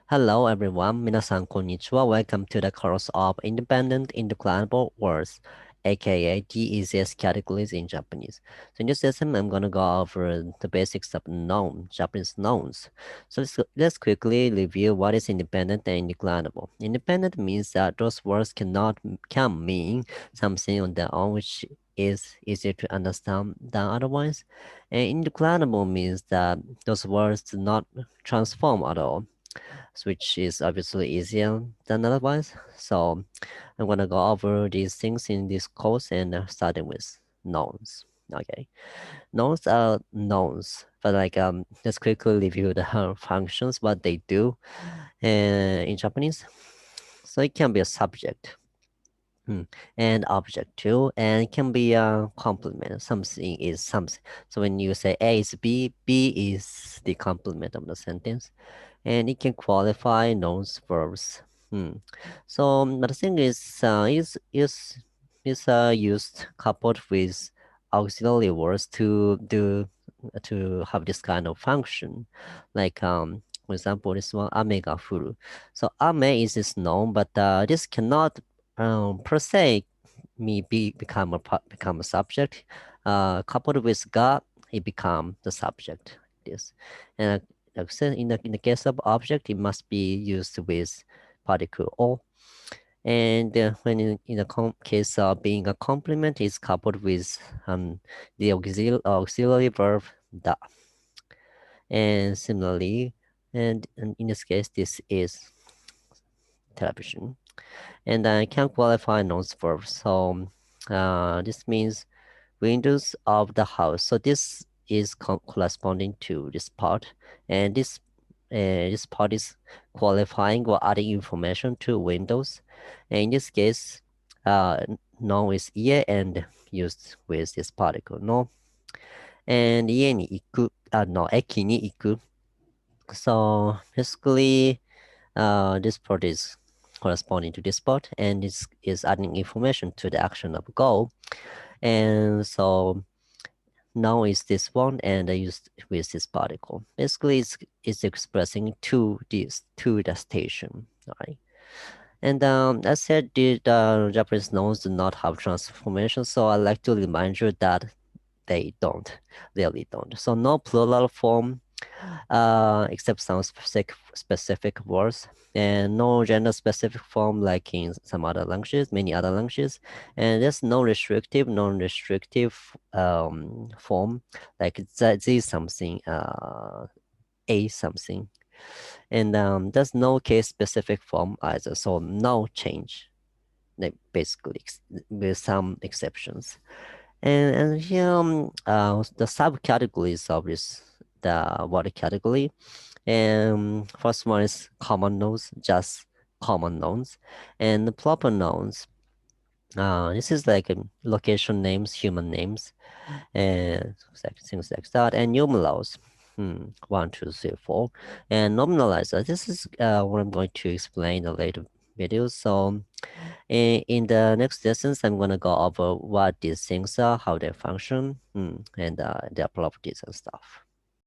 Hello everyone, 皆さんこんにちは. Welcome to the course of Independent Indeclinable Words, aka the easiest categories in Japanese. So in this lesson, I'm gonna go over the basics of noun, Japanese nouns. So let's quickly review what is independent and indeclinable. Independent means that those words can mean something on their own, which is easier to understand than otherwise. And indeclinable means that those words do not transform at all, which is obviously easier than otherwise. So I'm gonna go over these things in this course and starting with nouns. Okay, nouns are nouns, but let's quickly review the functions, what they do in Japanese. So it can be a subject. And object too, and it can be a complement. Something is something. So when you say A is B, B is the complement of the sentence, and it can qualify nouns, verbs. But the thing is used coupled with auxiliary words to have this kind of function. For example, this one ame ga furu. So ame is this noun, but this cannot per se become a subject. Coupled with ga, it become the subject. This and like I said, in the case of object, it must be used with particle o. And when in the case of being a complement, it's coupled with the auxiliary verb da. And similarly, and in this case, this is television. And I can qualify nouns verbs. So this means windows of the house. So this is corresponding to this part, and this part is qualifying or adding information to windows. And in this case, no is ie and used with this particle no. And 家に行く, no, 駅に行く. So basically, this part is corresponding to this part, and this is adding information to the action of go. And so now is this one, and I used with this particle. Basically, it's expressing to the station, all right? And as said, the Japanese nouns do not have transformation, so I like to remind you that they really don't. So no plural form, except some specific words, and no gender specific form like in some other languages, many other languages, and there's no non-restrictive form like z something, a something, and there's no case specific form either, so no change, like basically with some exceptions. And here the subcategories of the word category. And first one is common nouns, just common nouns, and the proper nouns. This is like location names, human names, and things like that. And numerals, 1, 2, 3, 4, and nominalizer. This is what I'm going to explain in a later video. So in the next lessons, I'm going to go over what these things are, how they function, and their properties and stuff.